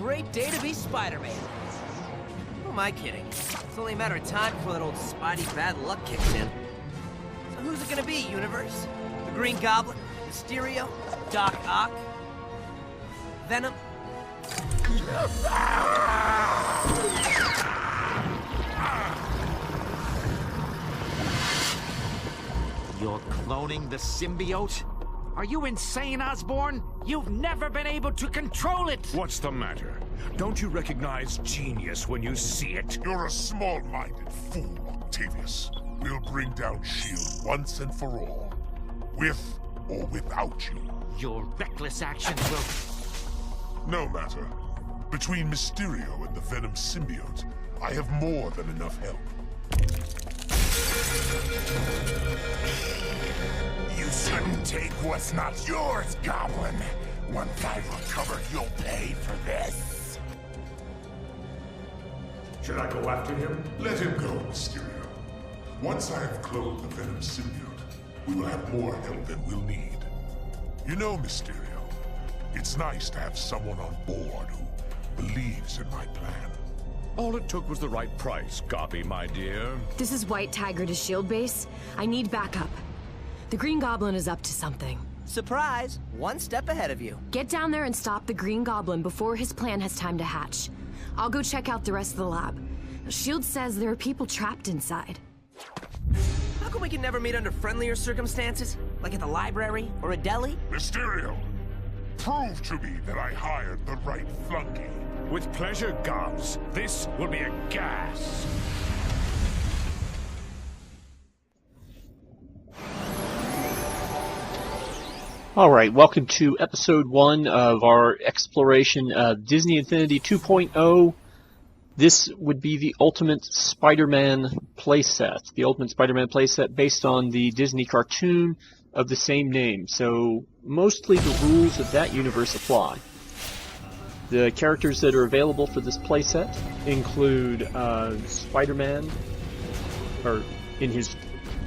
great day to be Spider-Man. Who am I kidding? It's only a matter of time before that old Spidey bad luck kicks in. So who's it gonna be, Universe? The Green Goblin? Mysterio? Doc Ock? Venom? You're cloning the symbiote? Are you insane, Osborn? You've never been able to control it! What's the matter? Don't you recognize genius when you see it? You're a small-minded fool, Octavius. We'll bring down S.H.I.E.L.D. once and for all. With or without you. Your reckless actions will... No matter. Between Mysterio and the Venom symbiote, I have more than enough help. You shouldn't take what's not yours, Goblin. Once I've recovered, you'll pay for this. Should I go after him? Let him go, Mysterio. Once I have cloned the Venom symbiote, we will have more help than we'll need. You know, Mysterio, it's nice to have someone on board who believes in my plan. All it took was the right price, Goppy, my dear. This is White Tiger to S.H.I.E.L.D. base. I need backup. The Green Goblin is up to something. Surprise! One step ahead of you. Get down there and stop the Green Goblin before his plan has time to hatch. I'll go check out the rest of the lab. S.H.I.E.L.D. says there are people trapped inside. How come we can never meet under friendlier circumstances? Like at the library or a deli? Mysterio, prove to me that I hired the right flunky. With pleasure, Gobs. This will be a gas. Alright, welcome to episode 1 of our exploration of Disney Infinity 2.0. This would be the Ultimate Spider-Man playset. The Ultimate Spider-Man playset based on the Disney cartoon of the same name. So, mostly the rules of that universe apply. The characters that are available for this playset include Spider-Man, or in his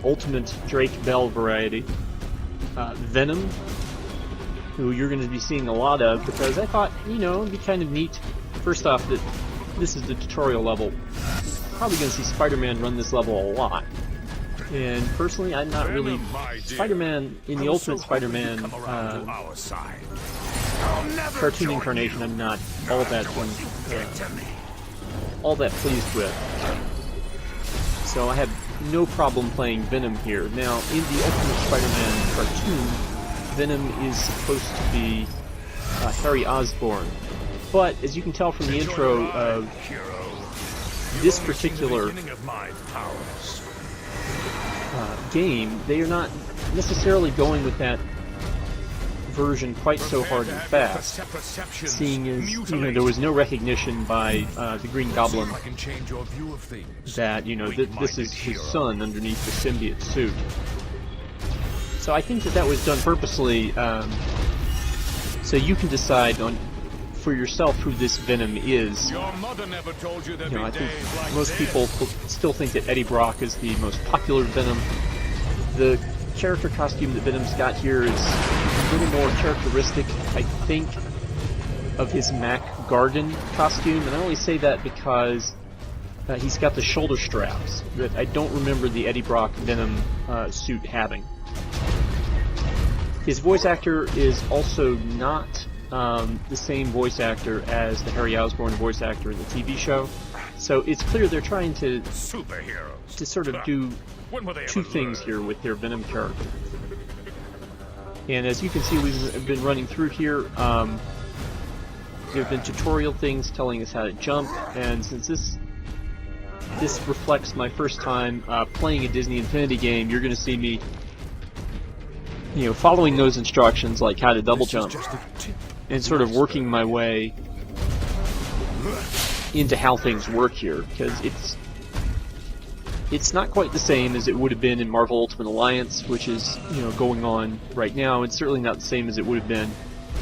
Ultimate Drake Bell variety, Venom, who you're going to be seeing a lot of, because I thought, you know, it'd be kind of neat, first off, that this is the tutorial level. Probably going to see Spider-Man run this level a lot. And personally, I'm not really... Spider-Man, in the Ultimate Spider-Man cartoon incarnation, I'm not all that pleased with. So I have no problem playing Venom here. Now, in the Ultimate Spider-Man cartoon, Venom is supposed to be Harry Osborn. But, as you can tell from the intro of this particular game, they are not necessarily going with that version quite so hard and fast, seeing as, you know, there was no recognition by the Green Goblin that, you know, this is his son underneath the symbiote suit. So I think that was done purposely, so you can decide for yourself who this Venom is. You know, I think most people still think that Eddie Brock is the most popular Venom. The character costume that Venom's got here is a little more characteristic, I think, of his Mac Garden costume, and I only say that because he's got the shoulder straps that I don't remember the Eddie Brock Venom suit having. His voice actor is also not the same voice actor as the Harry Osborn voice actor in the TV show, so it's clear they're trying to sort of do two things here with their Venom character. And as you can see, we've been running through here. There have been tutorial things telling us how to jump, and since this reflects my first time playing a Disney Infinity game, you're going to see me, you know, following those instructions, like how to double jump, and sort of working my way into how things work here, because it's not quite the same as it would have been in Marvel Ultimate Alliance, which is, you know, going on right now. It's certainly not the same as it would have been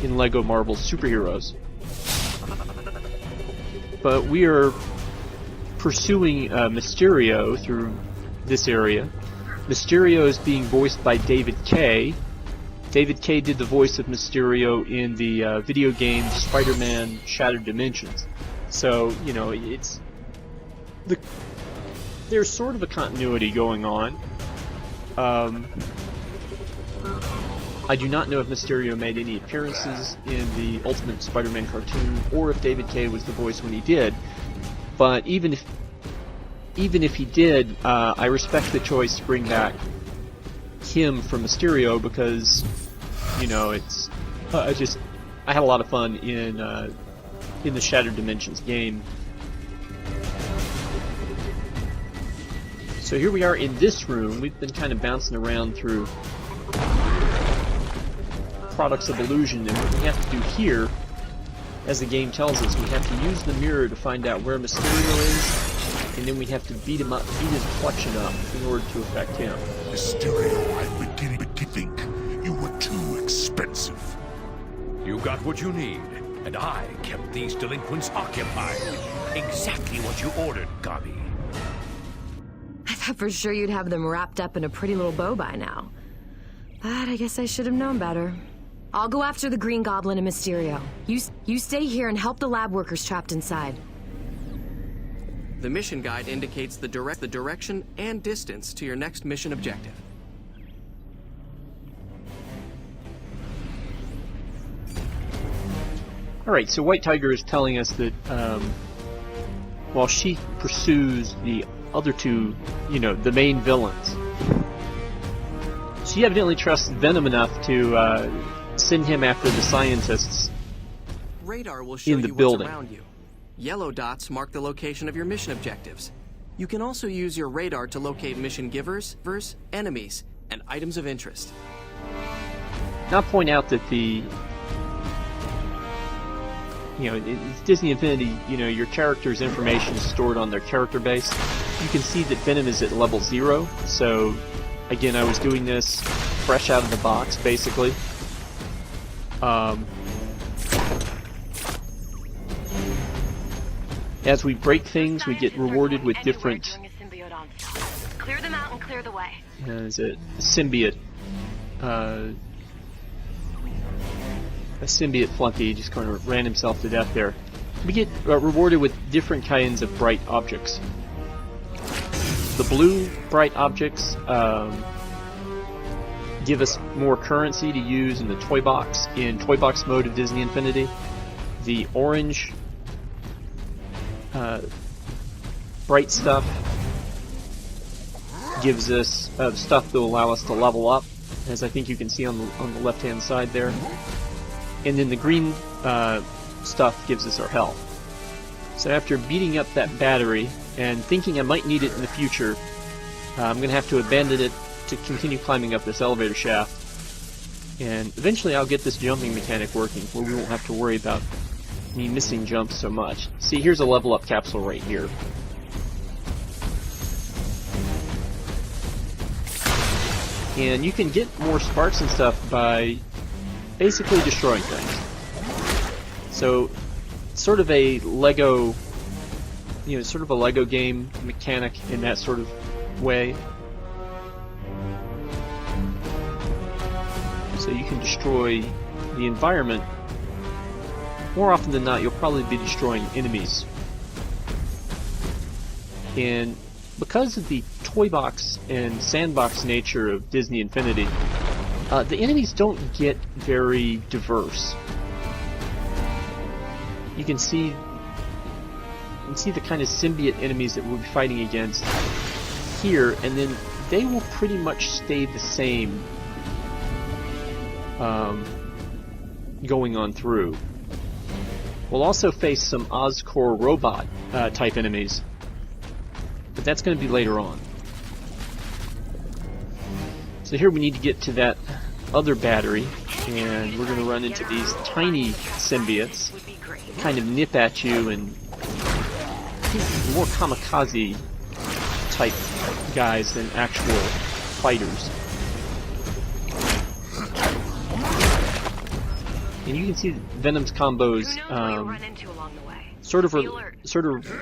in LEGO Marvel Superheroes. But we are pursuing Mysterio through this area. Mysterio is being voiced by David Kaye, David Kaye did the voice of Mysterio in the video game Spider-Man Shattered Dimensions. So, you know, there's sort of a continuity going on. I do not know if Mysterio made any appearances in the Ultimate Spider-Man cartoon, or if David Kaye was the voice when he did. But even if he did, I respect the choice to bring back him from Mysterio, because, you know, it's I had a lot of fun in the Shattered Dimensions game. So here we are in this room. We've been kind of bouncing around through products of illusion, and what we have to do here, as the game tells us, we have to use the mirror to find out where Mysterio is, and then we have to beat him up, beat his collection up in order to affect him. Mysterio, I'm beginning to think you were too expensive. You got what you need, and I kept these delinquents occupied. Exactly what you ordered, Gabi. I thought for sure you'd have them wrapped up in a pretty little bow by now. But I guess I should have known better. I'll go after the Green Goblin and Mysterio. You stay here and help the lab workers trapped inside. The mission guide indicates the direction and distance to your next mission objective. Alright, so White Tiger is telling us that while she pursues the other two, you know, the main villains, she evidently trusts Venom enough to send him after the scientists Radar will show in the you building. what's around you. Yellow dots mark the location of your mission objectives. You can also use your radar to locate mission givers, enemies, and items of interest. Now point out that the, you know, it's Disney Infinity, you know, your character's information is stored on their character base. You can see that Venom is at level 0, so again, I was doing this fresh out of the box, basically. As we break things, we get rewarded with different. Clear them out and clear the way. Is it a symbiote? A symbiote flunky just kind of ran himself to death there. We get rewarded with different kinds of bright objects. The blue bright objects give us more currency to use in the toy box, in toy box mode of Disney Infinity. The orange bright stuff gives us stuff that will allow us to level up, as I think you can see on the left hand side there. And then the green stuff gives us our health. So after beating up that battery and thinking I might need it in the future, I'm going to have to abandon it to continue climbing up this elevator shaft. And eventually I'll get this jumping mechanic working, where we won't have to worry about me missing jumps so much. See, here's a level up capsule right here. And you can get more sparks and stuff by basically destroying things. So, sort of a Lego, you know, sort of a Lego game mechanic in that sort of way. So you can destroy the environment. More often than not, you'll probably be destroying enemies. And because of the toy box and sandbox nature of Disney Infinity, the enemies don't get very diverse. You can see the kind of symbiote enemies that we'll be fighting against here, and then they will pretty much stay the same going on through. We'll also face some Oscorp robot type enemies, but that's going to be later on. So here we need to get to that other battery, and we're going to run into these tiny symbiotes, kind of nip at you, and more kamikaze type guys than actual fighters. And you can see Venom's combos sort of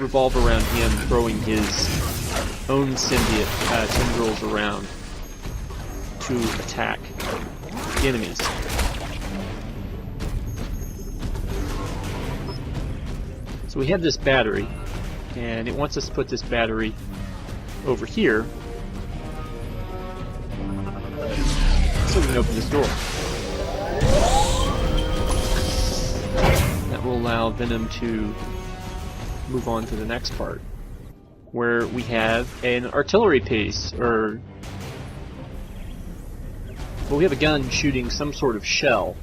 revolve around him throwing his own symbiote tendrils around to attack. enemies. So we have this battery, and it wants us to put this battery over here so we can open this door. That will allow Venom to move on to the next part, where we have an artillery piece, or... well, we have a gun shooting some sort of shell.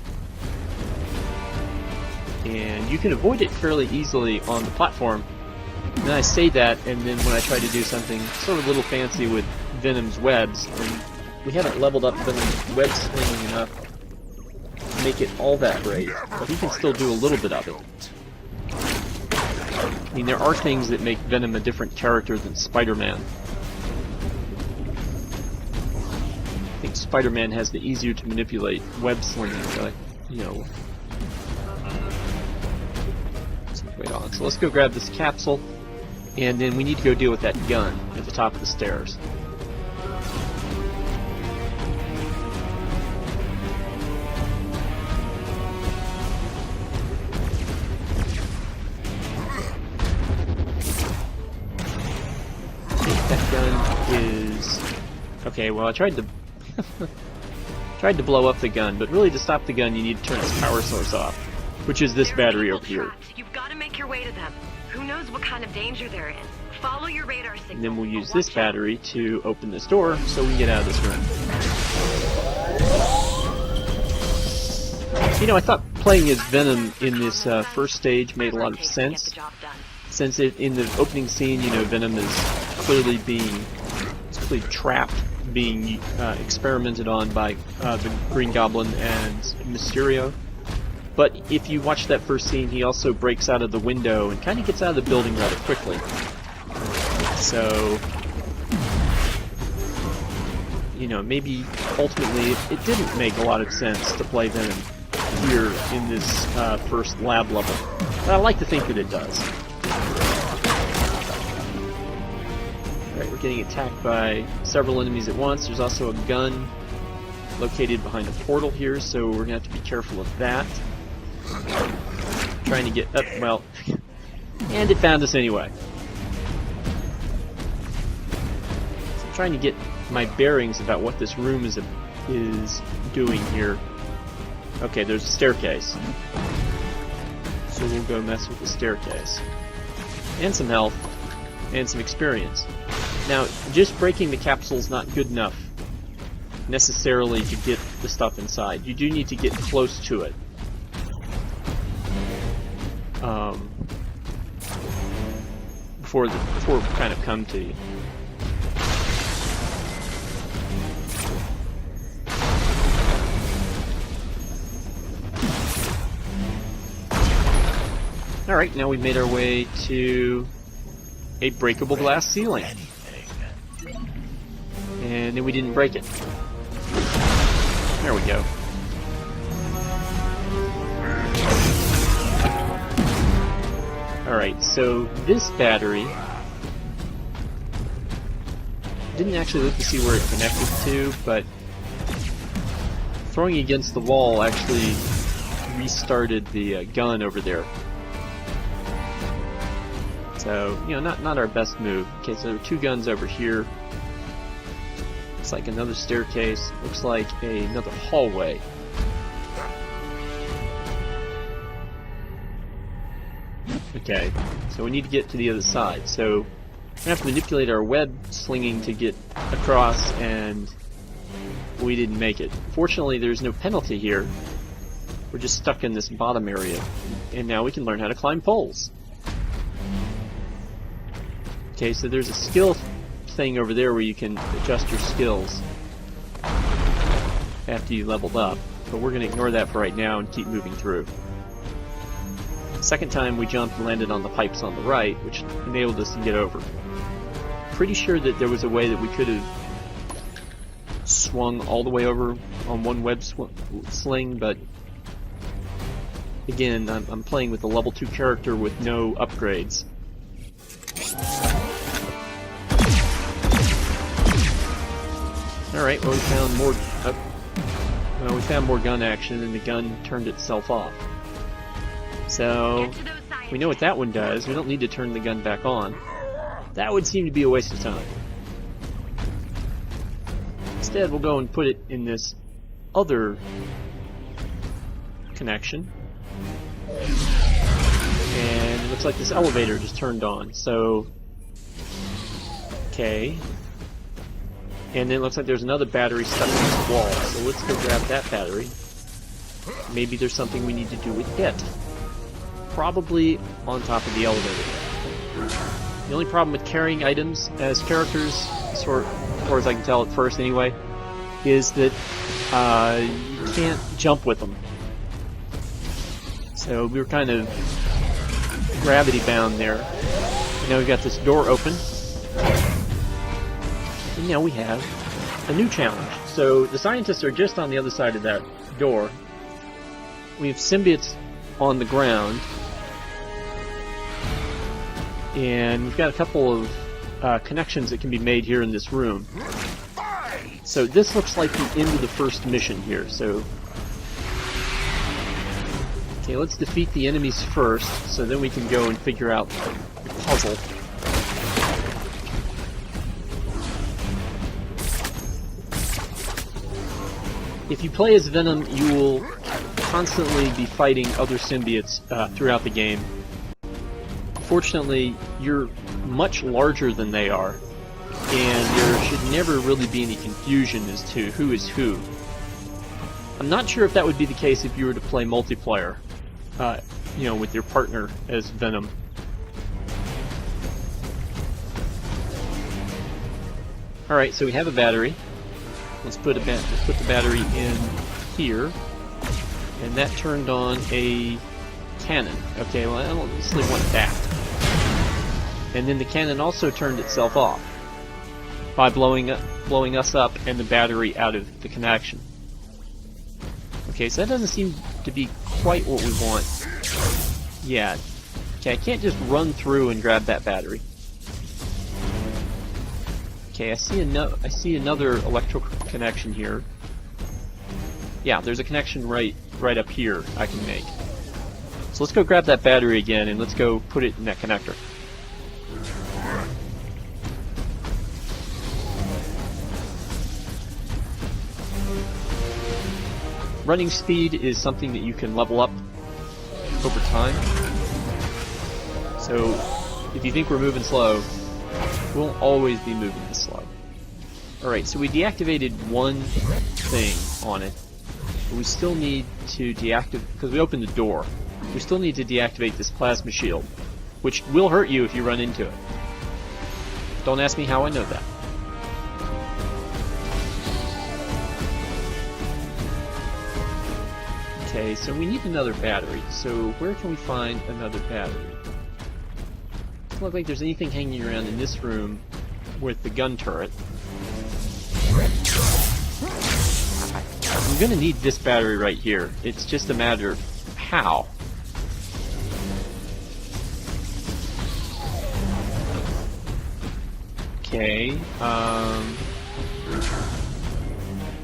And you can avoid it fairly easily on the platform. And I say that, and then when I try to do something sort of a little fancy with Venom's webs, and we haven't leveled up Venom's web slinging enough to make it all that great, but he can still do a little bit of it. I mean, there are things that make Venom a different character than Spider-Man. I think Spider-Man has the easier to manipulate web slinging, but, you know... wait on. So let's go grab this capsule, and then we need to go deal with that gun at the top of the stairs. That gun is... okay, well I tried to tried to blow up the gun, but really to stop the gun you need to turn its power source off, which is this battery over here. You've got to make your way to them. Who knows what kind of danger they're in. Follow your radar signal. And then we'll use this battery to open this door so we can get out of this room. You know, I thought playing as Venom in this first stage made a lot of sense. Since in the opening scene, you know, Venom is clearly trapped, being experimented on by the Green Goblin and Mysterio. But if you watch that first scene, he also breaks out of the window and kind of gets out of the building rather quickly. So, you know, maybe ultimately it didn't make a lot of sense to play Venom here in this first lab level. But I like to think that it does. Alright, we're getting attacked by several enemies at once. There's also a gun located behind a portal here, so we're going to have to be careful of that. Trying to get up, well, and it found us anyway. So I'm trying to get my bearings about what this room is doing here. Okay, there's a staircase. So we'll go mess with the staircase. And some health, and some experience. Now, just breaking the capsule is not good enough necessarily to get the stuff inside. You do need to get close to it. Before it kind of come to you. Alright, now we've made our way to a breakable glass ceiling. And then we didn't break it. There we go. Alright, so this battery didn't actually look to see where it connected to, but throwing it against the wall actually restarted the gun over there. So, you know, not our best move. Okay, so there are two guns over here. Looks like another staircase. Looks like another hallway. Okay, so we need to get to the other side. So we're going to have to manipulate our web slinging to get across, and we didn't make it. Fortunately, there's no penalty here. We're just stuck in this bottom area. And now we can learn how to climb poles. Okay, so there's a skill thing over there where you can adjust your skills after you leveled up. But we're going to ignore that for right now and keep moving through. Second time we jumped and landed on the pipes on the right, which enabled us to get over. Pretty sure that there was a way that we could have swung all the way over on one web sling, but again, I'm playing with a level 2 character with no upgrades. Alright, well we found more... Well, we found more gun action, and the gun turned itself off. So, we know what that one does. We don't need to turn the gun back on. That would seem to be a waste of time. Instead, we'll go and put it in this other connection. And it looks like this elevator just turned on, so... Okay. And then it looks like there's another battery stuck in this wall, so let's go grab that battery. Maybe there's something we need to do with it. Probably on top of the elevator. The only problem with carrying items as characters, as far as I can tell at first anyway, is that you can't jump with them. So we were kind of gravity bound there. Now we've got this door open. And now we have a new challenge. So the scientists are just on the other side of that door. We have symbiotes on the ground. And we've got a couple of connections that can be made here in this room. So this looks like the end of the first mission here. So, okay, let's defeat the enemies first, so then we can go and figure out the puzzle. If you play as Venom, you will constantly be fighting other symbiotes throughout the game. Fortunately, you're much larger than they are, and there should never really be any confusion as to who is who. I'm not sure if that would be the case if you were to play multiplayer, you know, with your partner as Venom. Alright, so we have a battery. Let's put the battery in here, and that turned on a cannon. Okay, well, I don't necessarily want that. And then the cannon also turned itself off by blowing us up and the battery out of the connection. Okay, so that doesn't seem to be quite what we want yet. Okay, I can't just run through and grab that battery. Okay, I see another electrical connection here. Yeah, there's a connection right up here I can make. So let's go grab that battery again and let's go put it in that connector. Running speed is something that you can level up over time. So if you think we're moving slow, we won't always be moving this slow. Alright, so we deactivated one thing on it, but we still need to deactivate, because we opened the door, we still need to deactivate this plasma shield, which will hurt you if you run into it. Don't ask me how I know that. Okay, so we need another battery, so where can we find another battery? Doesn't look like there's anything hanging around in this room with the gun turret. I'm gonna need this battery right here. It's just a matter of how. Okay,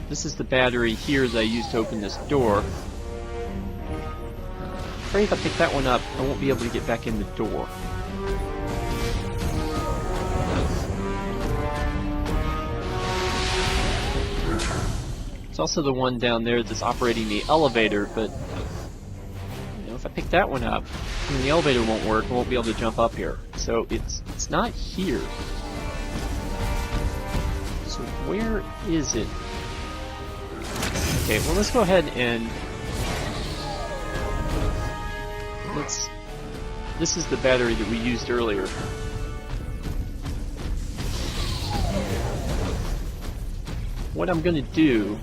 this is the battery here that I used to open this door. I'm afraid if I pick that one up, I won't be able to get back in the door. It's also the one down there that's operating the elevator, but you know, if I pick that one up, then the elevator won't work, I won't be able to jump up here. So it's not here. So where is it? Okay, well let's go ahead and this is the battery that we used earlier. What I'm going to do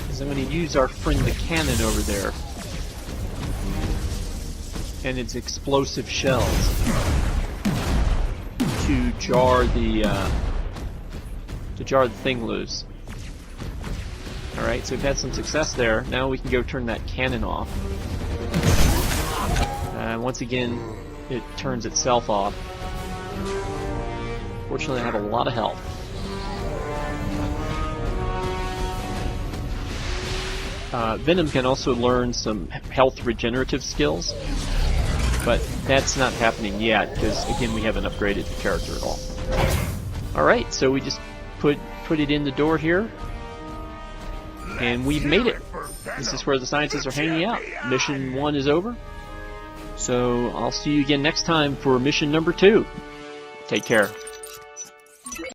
is I'm going to use our friend the cannon over there and its explosive shells to jar the thing loose. Alright, so we've had some success there. Now we can go turn that cannon off. Once again, it turns itself off. Fortunately, I have a lot of health. Venom can also learn some health regenerative skills, but that's not happening yet because, again, we haven't upgraded the character at all. Alright, so we just put it in the door here, and we've made it. This is where the scientists are hanging out. Mission 1 is over. So I'll see you again next time for mission number 2. Take care.